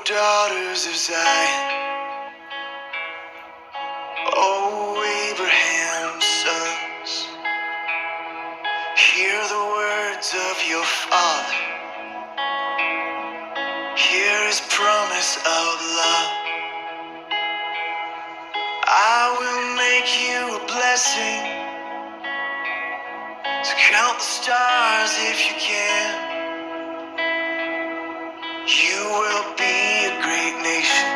daughters of Zion, O Abraham's sons, hear the words of your father, hear his promise of love. I will make you a blessing, so count the stars if you can. You will be a great nation.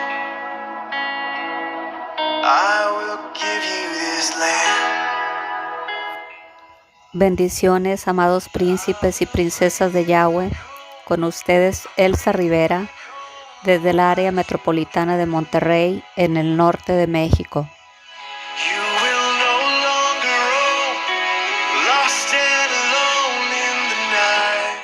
I will give you this land. Bendiciones, amados príncipes y princesas de Yahweh. Con ustedes, Elsa Rivera, desde el área metropolitana de Monterrey, en el norte de México. You will no longer roam, lost and alone in the night.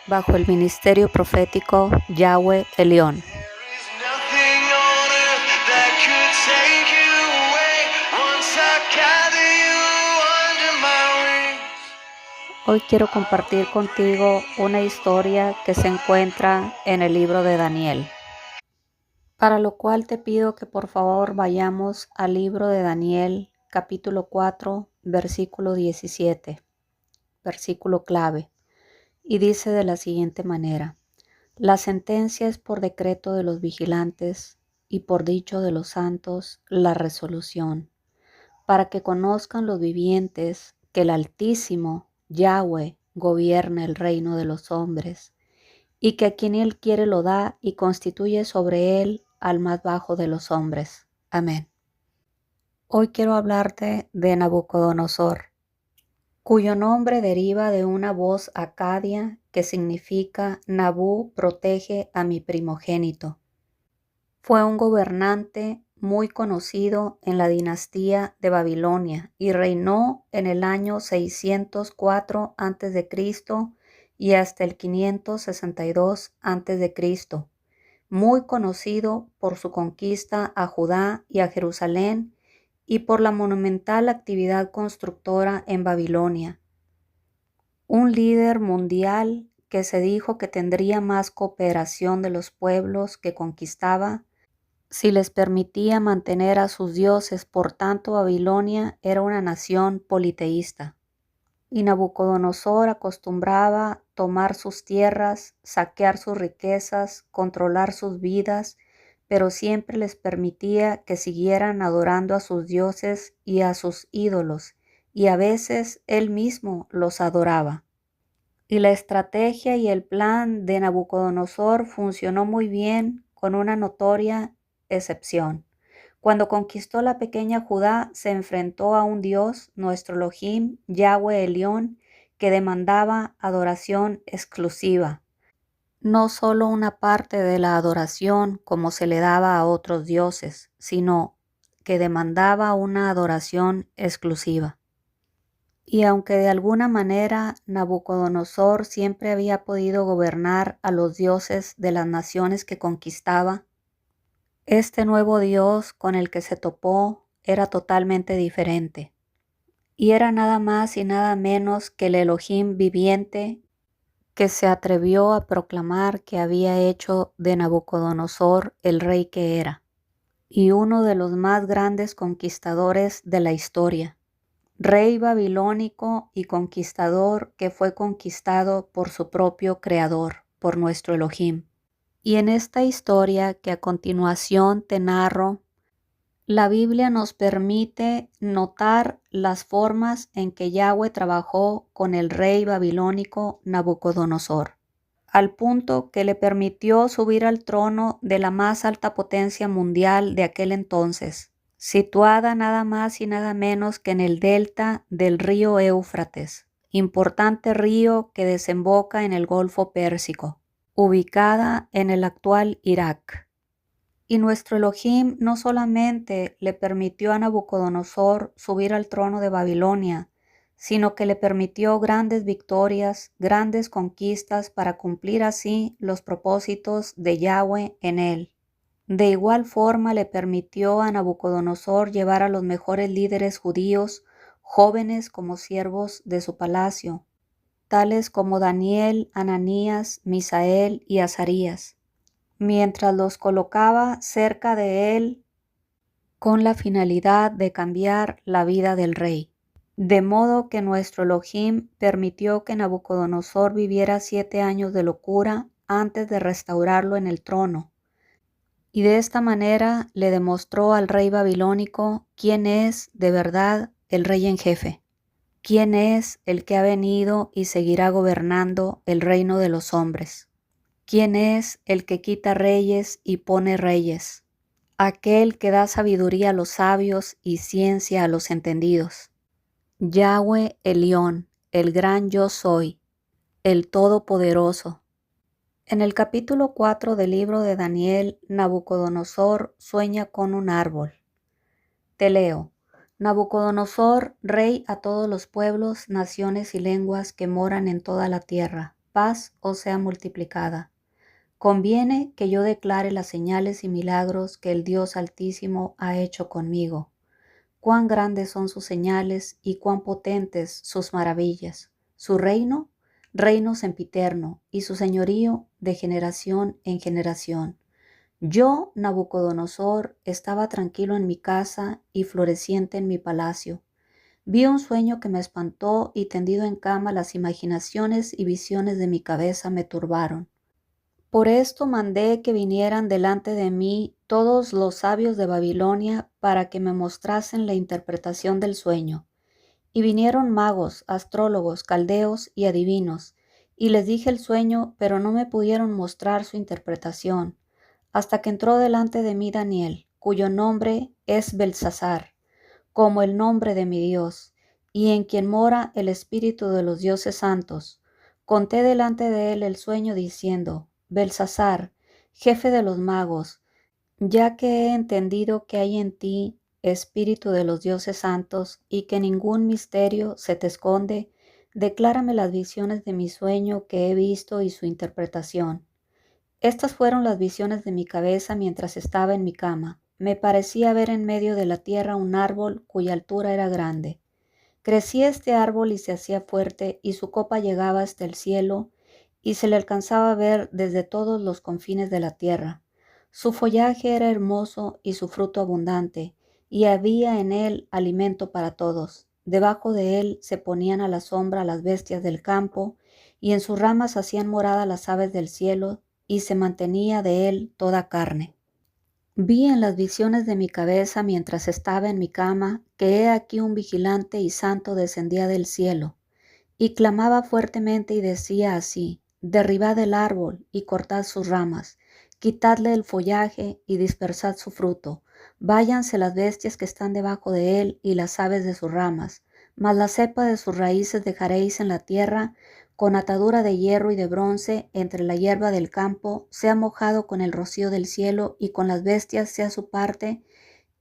Bajo el ministerio profético Yahweh Elión. There is nothing on earth that could take you away once I gather you under my wings. Hoy quiero compartir contigo una historia que se encuentra en el libro de Daniel, para lo cual te pido que por favor vayamos al libro de Daniel, capítulo 4, versículo 17, versículo clave, y dice de la siguiente manera: la sentencia es por decreto de los vigilantes y por dicho de los santos la resolución, para que conozcan los vivientes que el Altísimo Yahweh gobierna el reino de los hombres, y que a quien Él quiere lo da y constituye sobre Él al más bajo de los hombres. Amén. Hoy quiero hablarte de Nabucodonosor, cuyo nombre deriva de una voz acadia que significa Nabú protege a mi primogénito. Fue un gobernante muy conocido en la dinastía de Babilonia y reinó en el año 604 a.C. y hasta el 562 a.C., muy conocido por su conquista a Judá y a Jerusalén y por la monumental actividad constructora en Babilonia. Un líder mundial que se dijo que tendría más cooperación de los pueblos que conquistaba si les permitía mantener a sus dioses. Por tanto, Babilonia era una nación politeísta. Y Nabucodonosor acostumbraba tomar sus tierras, saquear sus riquezas, controlar sus vidas, pero siempre les permitía que siguieran adorando a sus dioses y a sus ídolos, y a veces él mismo los adoraba. Y la estrategia y el plan de Nabucodonosor funcionó muy bien, con una notoria excepción. Cuando conquistó la pequeña Judá, se enfrentó a un Dios, nuestro Elohim, Yahweh Elión, que demandaba adoración exclusiva. No solo una parte de la adoración como se le daba a otros dioses, sino que demandaba una adoración exclusiva. Y aunque de alguna manera Nabucodonosor siempre había podido gobernar a los dioses de las naciones que conquistaba, este nuevo Dios con el que se topó era totalmente diferente. Y era nada más y nada menos que el Elohim viviente que se atrevió a proclamar que había hecho de Nabucodonosor el rey que era, y uno de los más grandes conquistadores de la historia. Rey babilónico y conquistador que fue conquistado por su propio creador, por nuestro Elohim. Y en esta historia que a continuación te narro, la Biblia nos permite notar las formas en que Yahweh trabajó con el rey babilónico Nabucodonosor, al punto que le permitió subir al trono de la más alta potencia mundial de aquel entonces, situada nada más y nada menos que en el delta del río Éufrates, importante río que desemboca en el Golfo Pérsico, ubicada en el actual Irak. Y nuestro Elohim no solamente le permitió a Nabucodonosor subir al trono de Babilonia, sino que le permitió grandes victorias, grandes conquistas para cumplir así los propósitos de Yahweh en él. De igual forma le permitió a Nabucodonosor llevar a los mejores líderes judíos, jóvenes como siervos de su palacio, tales como Daniel, Ananías, Misael y Azarías. mientras los colocaba cerca de él con la finalidad de cambiar la vida del rey. De modo que nuestro Elohim permitió que Nabucodonosor viviera 7 años de locura antes de restaurarlo en el trono. Y de esta manera le demostró al rey babilónico quién es de verdad el rey en jefe, quién es el que ha venido y seguirá gobernando el reino de los hombres, quién es el que quita reyes y pone reyes, aquel que da sabiduría a los sabios y ciencia a los entendidos. Yahweh Elión, el gran yo soy, el Todopoderoso. En el capítulo 4 del libro de Daniel, Nabucodonosor sueña con un árbol. Te leo. Nabucodonosor, rey a todos los pueblos, naciones y lenguas que moran en toda la tierra, paz os sea multiplicada. Conviene que yo declare las señales y milagros que el Dios Altísimo ha hecho conmigo. Cuán grandes son sus señales y cuán potentes sus maravillas. Su reino, reino sempiterno, y su señorío de generación en generación. Yo, Nabucodonosor, estaba tranquilo en mi casa y floreciente en mi palacio. Vi un sueño que me espantó y tendido en cama las imaginaciones y visiones de mi cabeza me turbaron. Por esto mandé que vinieran delante de mí todos los sabios de Babilonia para que me mostrasen la interpretación del sueño. Y vinieron magos, astrólogos, caldeos y adivinos, y les dije el sueño, pero no me pudieron mostrar su interpretación, hasta que entró delante de mí Daniel, cuyo nombre es Belsasar, como el nombre de mi Dios, y en quien mora el espíritu de los dioses santos. Conté delante de él el sueño diciendo: Belsasar, jefe de los magos, ya que he entendido que hay en ti espíritu de los dioses santos y que ningún misterio se te esconde, declárame las visiones de mi sueño que he visto y su interpretación. Estas fueron las visiones de mi cabeza mientras estaba en mi cama. Me parecía ver en medio de la tierra un árbol cuya altura era grande. Crecía este árbol y se hacía fuerte, y su copa llegaba hasta el cielo, y se le alcanzaba a ver desde todos los confines de la tierra. Su follaje era hermoso y su fruto abundante, y había en él alimento para todos. Debajo de él se ponían a la sombra las bestias del campo, y en sus ramas hacían morada las aves del cielo, y se mantenía de él toda carne. Vi en las visiones de mi cabeza mientras estaba en mi cama que he aquí un vigilante y santo descendía del cielo, y clamaba fuertemente y decía así: derribad el árbol y cortad sus ramas, quitadle el follaje y dispersad su fruto, váyanse las bestias que están debajo de él y las aves de sus ramas, mas la cepa de sus raíces dejaréis en la tierra, con atadura de hierro y de bronce entre la hierba del campo, sea mojado con el rocío del cielo, y con las bestias sea su parte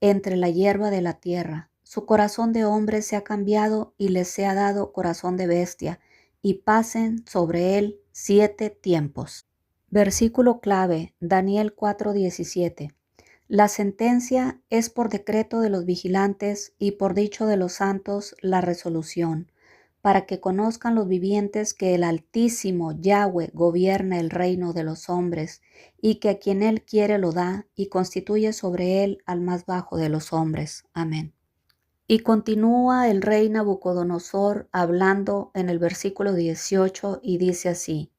entre la hierba de la tierra. Su corazón de hombre se ha cambiado y les sea dado corazón de bestia, y pasen sobre él 7 tiempos. Versículo clave, Daniel 4:17. La sentencia es por decreto de los vigilantes y por dicho de los santos la resolución, para que conozcan los vivientes que el Altísimo Yahweh gobierna el reino de los hombres, y que a quien él quiere lo da, y constituye sobre él al más bajo de los hombres. Amén. Y continúa el rey Nabucodonosor hablando en el versículo 18 y dice así: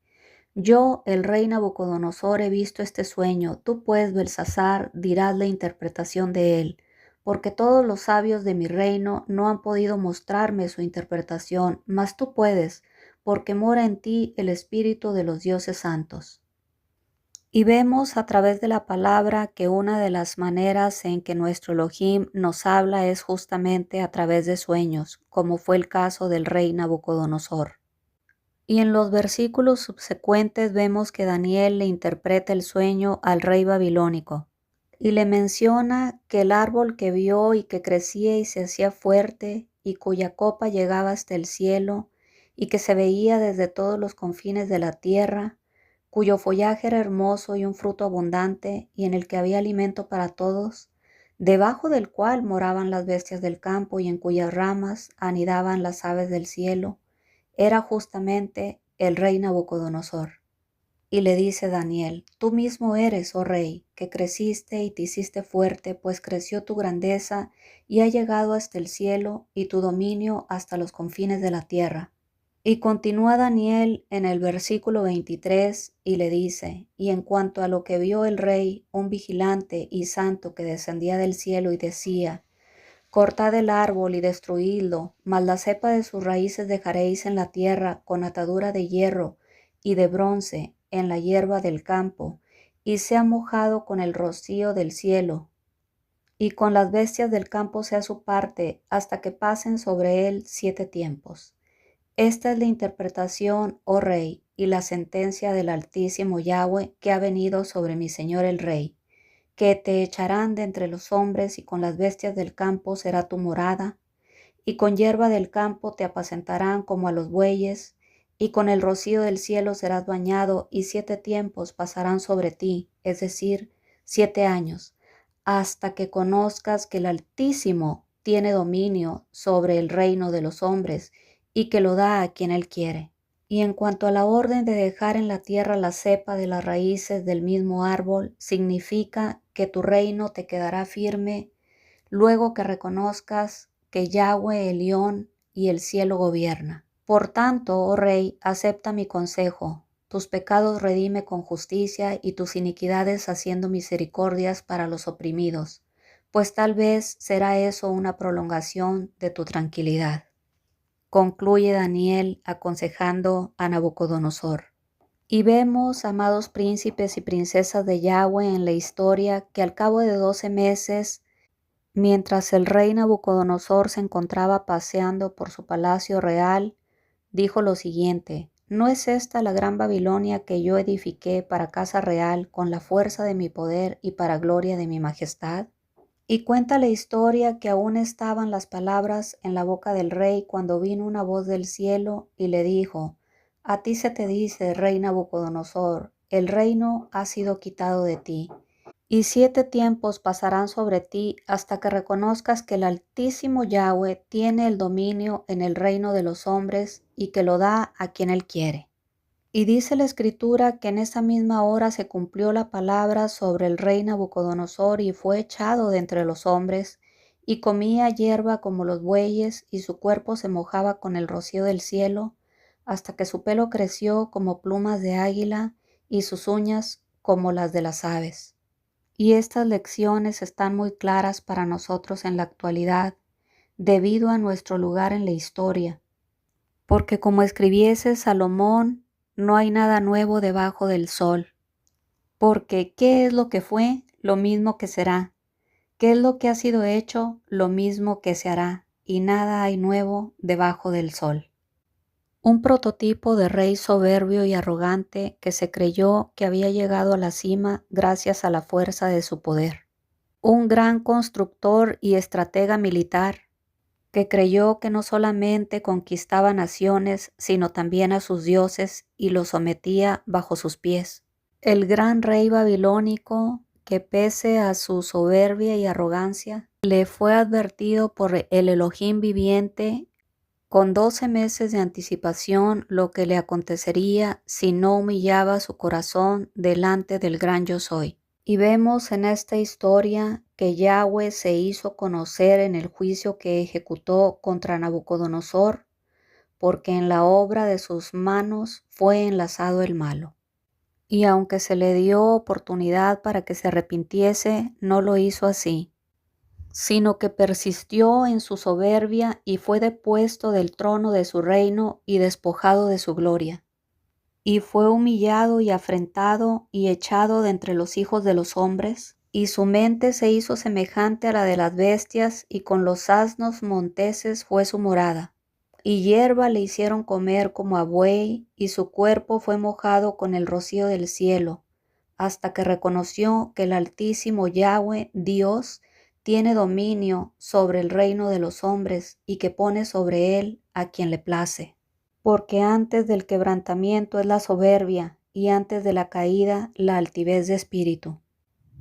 yo, el rey Nabucodonosor, he visto este sueño. Tú pues, Belsasar, dirás la interpretación de él, porque todos los sabios de mi reino no han podido mostrarme su interpretación, mas tú puedes, porque mora en ti el espíritu de los dioses santos. Y vemos a través de la palabra que una de las maneras en que nuestro Elohim nos habla es justamente a través de sueños, como fue el caso del rey Nabucodonosor. Y en los versículos subsecuentes vemos que Daniel le interpreta el sueño al rey babilónico y le menciona que el árbol que vio y que crecía y se hacía fuerte y cuya copa llegaba hasta el cielo y que se veía desde todos los confines de la tierra, cuyo follaje era hermoso y un fruto abundante y en el que había alimento para todos, debajo del cual moraban las bestias del campo y en cuyas ramas anidaban las aves del cielo, era justamente el rey Nabucodonosor. Y le dice Daniel: Tú mismo eres, oh rey, que creciste y te hiciste fuerte, pues creció tu grandeza y ha llegado hasta el cielo y tu dominio hasta los confines de la tierra. Y continúa Daniel en el versículo 23 y le dice: Y en cuanto a lo que vio el rey, un vigilante y santo que descendía del cielo y decía: Cortad el árbol y destruidlo, mas la cepa de sus raíces dejaréis en la tierra con atadura de hierro y de bronce en la hierba del campo, y sea mojado con el rocío del cielo, y con las bestias del campo sea su parte, hasta que pasen sobre él 7 tiempos. Esta es la interpretación, oh rey, y la sentencia del Altísimo Yahweh que ha venido sobre mi señor el rey, que te echarán de entre los hombres y con las bestias del campo será tu morada, y con hierba del campo te apacentarán como a los bueyes, y con el rocío del cielo serás bañado, y 7 tiempos pasarán sobre ti, es decir, 7 años, hasta que conozcas que el Altísimo tiene dominio sobre el reino de los hombres, y que lo da a quien él quiere. Y en cuanto a la orden de dejar en la tierra la cepa de las raíces del mismo árbol, significa que tu reino te quedará firme luego que reconozcas que Yahweh Elión y el cielo gobierna. Por tanto, oh rey, acepta mi consejo. Tus pecados redime con justicia y tus iniquidades haciendo misericordias para los oprimidos, pues tal vez será eso una prolongación de tu tranquilidad. Concluye Daniel aconsejando a Nabucodonosor. Y vemos, amados príncipes y princesas de Yahweh, en la historia que al cabo de 12 meses, mientras el rey Nabucodonosor se encontraba paseando por su palacio real, dijo lo siguiente: ¿No es esta la gran Babilonia que yo edifiqué para casa real con la fuerza de mi poder y para gloria de mi majestad? Y cuenta la historia que aún estaban las palabras en la boca del rey cuando vino una voz del cielo y le dijo: A ti se te dice, rey Nabucodonosor, el reino ha sido quitado de ti, y 7 tiempos pasarán sobre ti hasta que reconozcas que el Altísimo Yahweh tiene el dominio en el reino de los hombres y que lo da a quien él quiere. Y dice la Escritura que en esa misma hora se cumplió la palabra sobre el rey Nabucodonosor y fue echado de entre los hombres, y comía hierba como los bueyes, y su cuerpo se mojaba con el rocío del cielo, hasta que su pelo creció como plumas de águila y sus uñas como las de las aves. Y estas lecciones están muy claras para nosotros en la actualidad, debido a nuestro lugar en la historia, porque como escribiese Salomón, no hay nada nuevo debajo del sol. Porque ¿qué es lo que fue? Lo mismo que será. ¿Qué es lo que ha sido hecho? Lo mismo que se hará. Y nada hay nuevo debajo del sol. Un prototipo de rey soberbio y arrogante que se creyó que había llegado a la cima gracias a la fuerza de su poder. Un gran constructor y estratega militar que creyó que no solamente conquistaba naciones, sino también a sus dioses y los sometía bajo sus pies. El gran rey babilónico, que pese a su soberbia y arrogancia, le fue advertido por el Elohim viviente con 12 meses de anticipación lo que le acontecería si no humillaba su corazón delante del gran Yo Soy. Y vemos en esta historia que Yahweh se hizo conocer en el juicio que ejecutó contra Nabucodonosor, porque en la obra de sus manos fue enlazado el malo. Y aunque se le dio oportunidad para que se arrepintiese, no lo hizo así, sino que persistió en su soberbia y fue depuesto del trono de su reino y despojado de su gloria. Y fue humillado y afrentado y echado de entre los hijos de los hombres, y su mente se hizo semejante a la de las bestias, y con los asnos monteses fue su morada. Y hierba le hicieron comer como a buey, y su cuerpo fue mojado con el rocío del cielo, hasta que reconoció que el Altísimo Yahweh, Dios, tiene dominio sobre el reino de los hombres, y que pone sobre él a quien le place. Porque antes del quebrantamiento es la soberbia, y antes de la caída la altivez de espíritu.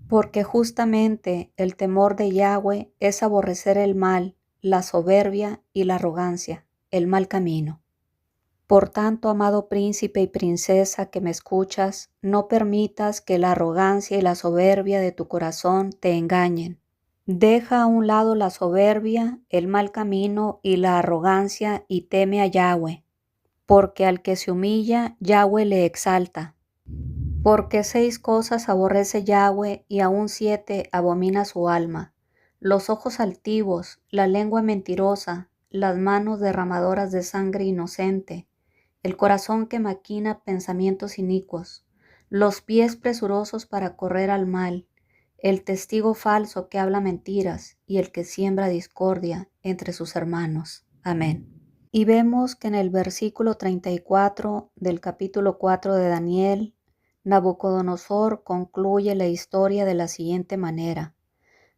Porque justamente el temor de Yahweh es aborrecer el mal, la soberbia y la arrogancia, el mal camino. Por tanto, amado príncipe y princesa que me escuchas, no permitas que la arrogancia y la soberbia de tu corazón te engañen. Deja a un lado la soberbia, el mal camino y la arrogancia y teme a Yahweh, porque al que se humilla, Yahweh le exalta. Porque 6 cosas aborrece Yahweh y aún 7 abomina su alma: los ojos altivos, la lengua mentirosa, las manos derramadoras de sangre inocente, el corazón que maquina pensamientos inicuos, los pies presurosos para correr al mal, el testigo falso que habla mentiras y el que siembra discordia entre sus hermanos. Amén. Y vemos que en el versículo 34 del capítulo 4 de Daniel, Nabucodonosor concluye la historia de la siguiente manera: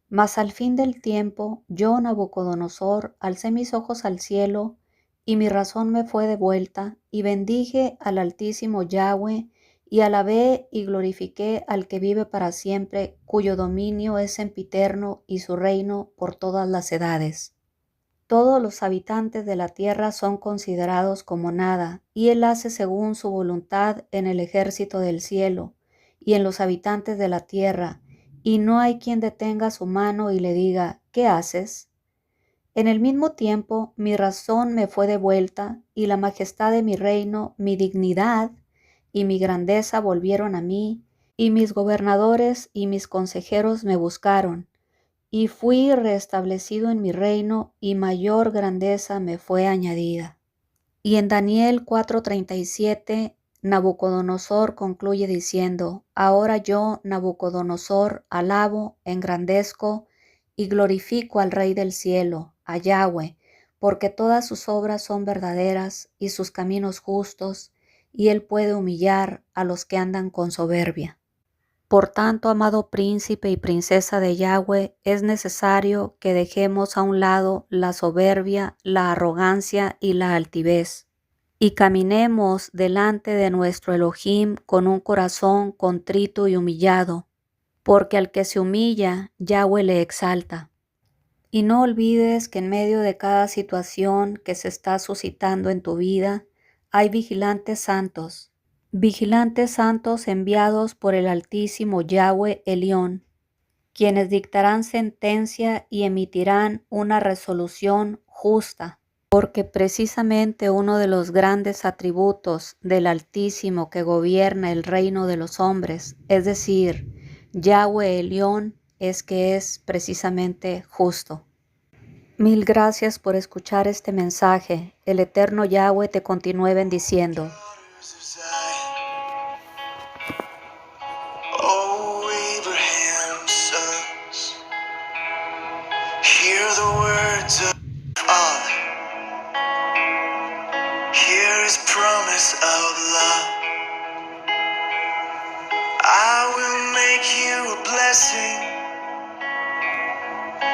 Mas al fin del tiempo, yo, Nabucodonosor, alcé mis ojos al cielo, y mi razón me fue devuelta, y bendije al Altísimo Yahweh, y alabé y glorifiqué al que vive para siempre, cuyo dominio es sempiterno y su reino por todas las edades. Todos los habitantes de la tierra son considerados como nada, y Él hace según su voluntad en el ejército del cielo y en los habitantes de la tierra, y no hay quien detenga su mano y le diga: ¿qué haces? En el mismo tiempo mi razón me fue devuelta, y la majestad de mi reino, mi dignidad y mi grandeza volvieron a mí, y mis gobernadores y mis consejeros me buscaron, y fui restablecido en mi reino, y mayor grandeza me fue añadida. Y en Daniel 4:37, Nabucodonosor concluye diciendo: Ahora yo, Nabucodonosor, alabo, engrandezco y glorifico al Rey del cielo, a Yahweh, porque todas sus obras son verdaderas y sus caminos justos, y él puede humillar a los que andan con soberbia. Por tanto, amado príncipe y princesa de Yahweh, es necesario que dejemos a un lado la soberbia, la arrogancia y la altivez, y caminemos delante de nuestro Elohim con un corazón contrito y humillado, porque al que se humilla, Yahweh le exalta. Y no olvides que en medio de cada situación que se está suscitando en tu vida, hay vigilantes santos enviados por el Altísimo Yahweh Elión, quienes dictarán sentencia y emitirán una resolución justa, porque precisamente uno de los grandes atributos del Altísimo que gobierna el reino de los hombres, es decir, Yahweh Elión, es que es precisamente justo. Mil gracias por escuchar este mensaje. El eterno Yahweh te continúe bendiciendo. Daughters of Zion, oh Abraham's sons, hear the words of Father, hear his promise of love. I will make you a blessing,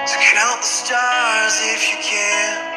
so count the stars if you can.